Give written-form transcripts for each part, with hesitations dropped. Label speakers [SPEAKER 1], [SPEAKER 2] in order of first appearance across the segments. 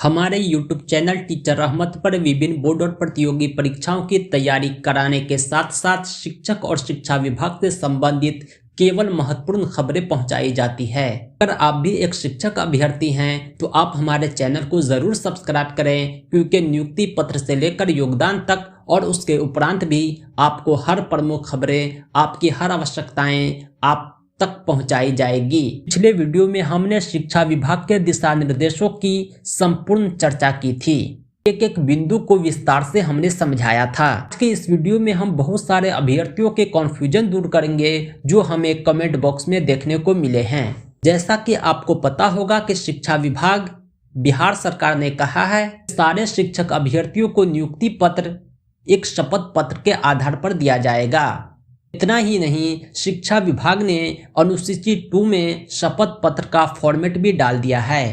[SPEAKER 1] हमारे YouTube channel teacher रहमत पर विभिन्न बोर्ड और प्रतियोगी परीक्षाओं की तैयारी कराने के साथ साथ शिक्षक और शिक्षा विभाग से संबंधित केवल महत्वपूर्ण खबरें पहुंचाई जाती है। अगर आप भी एक शिक्षक अभ्यर्थी हैं तो आप हमारे चैनल को जरूर सब्सक्राइब करें, क्योंकि नियुक्ति पत्र से लेकर योगदान तक और उसके उपरांत भी आपको हर प्रमुख खबरें, आपकी हर आवश्यकताएं आप तक पहुंचाई जाएगी। पिछले वीडियो में हमने शिक्षा विभाग के दिशा निर्देशों की संपूर्ण चर्चा की थी। एक एक बिंदु को विस्तार से हमने समझाया था। आज के इस वीडियो में हम बहुत सारे अभ्यर्थियों के कंफ्यूजन दूर करेंगे जो हमें कमेंट बॉक्स में देखने को मिले हैं। जैसा कि आपको पता होगा कि शिक्षा विभाग बिहार सरकार ने कहा है सारे शिक्षक अभ्यर्थियों को नियुक्ति पत्र एक शपथ पत्र के आधार पर दिया जाएगा। इतना ही नहीं, शिक्षा विभाग ने अनुसूची 2 में शपथ पत्र का फॉर्मेट भी डाल दिया है।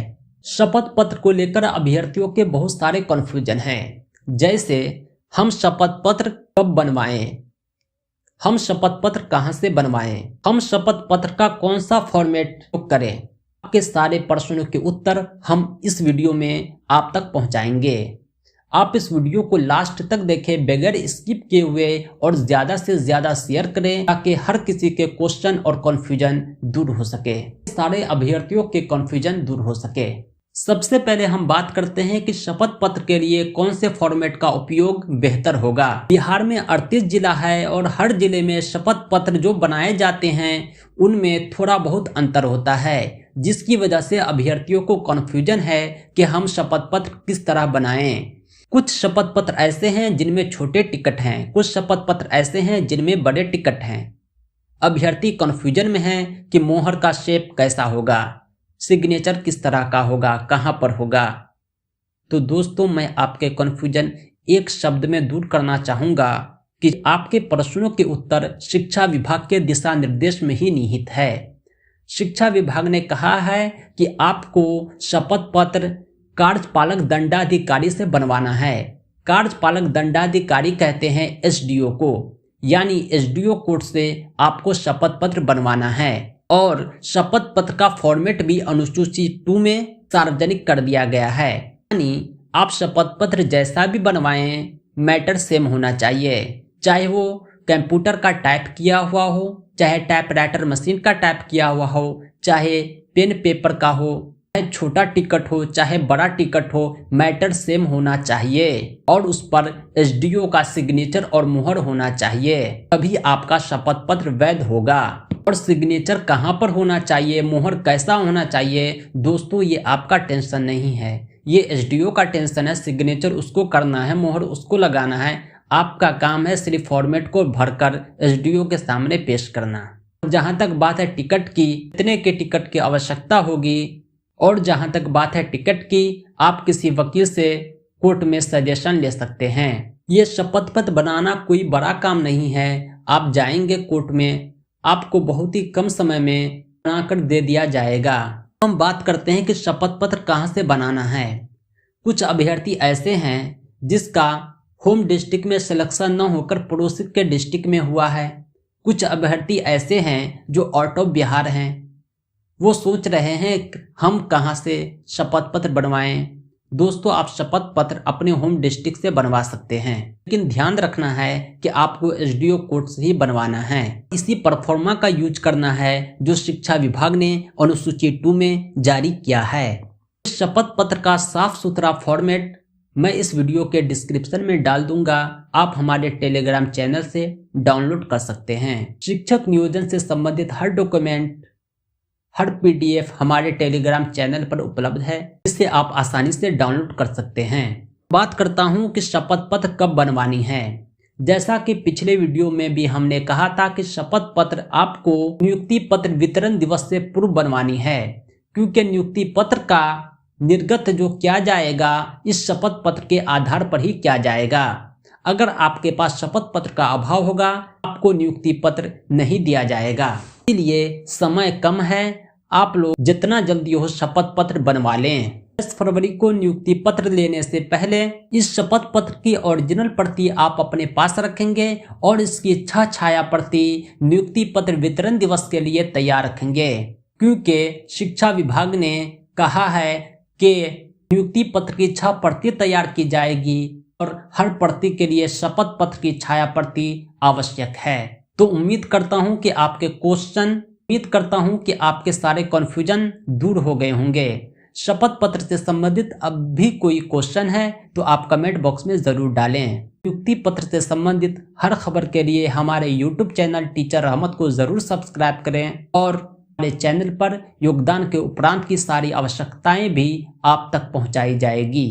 [SPEAKER 1] शपथ पत्र को लेकर अभ्यर्थियों के बहुत सारे कंफ्यूजन हैं, जैसे हम शपथ पत्र कब बनवाएं, हम शपथ पत्र कहां से बनवाएं, हम शपथ पत्र का कौन सा फॉर्मेट करें। आपके सारे प्रश्नों के उत्तर हम इस वीडियो में आप तक पहुंचाएंगे। आप इस वीडियो को लास्ट तक देखें बगैर स्किप किए हुए और ज्यादा से ज्यादा शेयर करें ताकि हर किसी के क्वेश्चन और कंफ्यूजन दूर हो सके, सारे अभ्यर्थियों के कंफ्यूजन दूर हो सके। सबसे पहले हम बात करते हैं कि शपथ पत्र के लिए कौन से फॉर्मेट का उपयोग बेहतर होगा। बिहार में 38 जिला है और हर जिले में शपथ पत्र जो बनाए जाते हैं उनमें थोड़ा बहुत अंतर होता है, जिसकी वजह से अभ्यर्थियों को कंफ्यूजन है कि हम शपथ पत्र किस तरह बनाएं। कुछ शपथ पत्र ऐसे हैं जिनमें छोटे टिकट हैं, कुछ शपथ पत्र ऐसे हैं जिनमें बड़े टिकट हैं। अभ्यर्थी कंफ्यूजन में है कि मोहर का शेप कैसा होगा, सिग्नेचर किस तरह का होगा, कहां पर होगा। तो दोस्तों, मैं आपके कंफ्यूजन एक शब्द में दूर करना चाहूंगा कि आपके प्रश्नों के उत्तर शिक्षा विभाग के दिशा निर्देश में ही निहित है। शिक्षा विभाग ने कहा है कि आपको शपथ पत्र कार्यपालक दंडाधिकारी से बनवाना है। कार्यपालक दंडाधिकारी कहते हैं एसडीओ को, यानी एसडीओ कोर्ट से आपको शपथ पत्र बनवाना है। और शपथ पत्र का फॉर्मेट भी अनुसूची 2 में सार्वजनिक कर दिया गया है, यानी आप शपथ पत्र जैसा भी बनवाएं मैटर सेम होना चाहिए, चाहे वो कंप्यूटर का टाइप किया हुआ हो, चाहे टाइपराइटर मशीन का टाइप किया हुआ हो, चाहे पेन पेपर का हो, चाहे छोटा टिकट हो चाहे बड़ा टिकट हो, मैटर सेम होना चाहिए और उस पर एसडीओ का सिग्नेचर और मुहर होना चाहिए, तभी आपका शपथ पत्र वैध होगा। और सिग्नेचर कहां पर होना चाहिए, मुहर कैसा होना चाहिए, दोस्तों ये आपका टेंशन नहीं है, ये एसडीओ का टेंशन है। सिग्नेचर उसको करना है, मुहर उसको लगाना है, आपका काम है सिर्फ फॉर्मेट को भरकर एसडीओ के सामने पेश करना। जहां तक बात है टिकट की, कितने के टिकट की आवश्यकता होगी, और जहां तक बात है टिकट की, आप किसी वकील से कोर्ट में सजेशन ले सकते हैं। ये शपथ पत्र बनाना कोई बड़ा काम नहीं है, आप जाएंगे कोर्ट में, आपको बहुत ही कम समय में बनाकर दे दिया जाएगा। हम बात करते हैं कि शपथ पत्र कहां से बनाना है। कुछ अभ्यर्थी ऐसे हैं जिसका होम डिस्ट्रिक्ट में सिलेक्शन न होकर पड़ोसी के डिस्ट्रिक्ट में हुआ है। कुछ अभ्यर्थी ऐसे हैं जो आउट ऑफ बिहार हैं, वो सोच रहे हैं हम कहां से शपथ पत्र बनवाएं। दोस्तों, आप शपथ पत्र अपने होम डिस्ट्रिक्ट से बनवा सकते हैं, लेकिन ध्यान रखना है कि आपको एसडीओ कोर्ट से ही बनवाना है। इसी परफॉर्मा का यूज करना है जो शिक्षा विभाग ने अनुसूची 2 में जारी किया है। शपथ पत्र का साफ सुथरा फॉर्मेट मैं इस वीडियो के डिस्क्रिप्शन में डाल दूंगा, आप हमारे टेलीग्राम चैनल से डाउनलोड कर सकते हैं। शिक्षक नियोजन से संबंधित हर डॉक्यूमेंट, हर पीडीएफ हमारे टेलीग्राम चैनल पर उपलब्ध है, जिसे आप आसानी से डाउनलोड कर सकते हैं। बात करता हूं कि शपथ पत्र कब बनवानी है। जैसा कि पिछले वीडियो में भी हमने कहा था कि शपथ पत्र आपको नियुक्ति पत्र वितरण दिवस से पूर्व बनवानी है, क्योंकि नियुक्ति पत्र का निर्गत जो किया जाएगा इस शपथ पत्र के आधार पर ही किया जाएगा। अगर आपके पास शपथ पत्र का अभाव होगा, आपको नियुक्ति पत्र नहीं दिया जाएगा। इसलिए समय कम है, आप लोग जितना जल्दी हो शपथ पत्र बनवा लें। 10 फरवरी को नियुक्ति पत्र लेने से पहले इस शपथ पत्र की ओरिजिनल प्रति आप अपने पास रखेंगे और इसकी छाया प्रति नियुक्ति पत्र वितरण दिवस के लिए तैयार रखेंगे, क्योंकि शिक्षा विभाग ने कहा है कि नियुक्ति पत्र की 6 प्रति तैयार की जाएगी और हर प्रति के लिए शपथ पत्र की छाया प्रति आवश्यक है। तो उम्मीद करता हूं कि आपके सारे कन्फ्यूजन दूर हो गए होंगे। शपथ पत्र से संबंधित अब भी कोई क्वेश्चन है तो आप कमेंट बॉक्स में जरूर डालें। नियुक्ति पत्र से संबंधित हर खबर के लिए हमारे YouTube चैनल टीचर रहमत को जरूर सब्सक्राइब करें और हमारे चैनल पर योगदान के उपरांत की सारी आवश्यकताएं भी आप तक पहुंचाई जाएगी।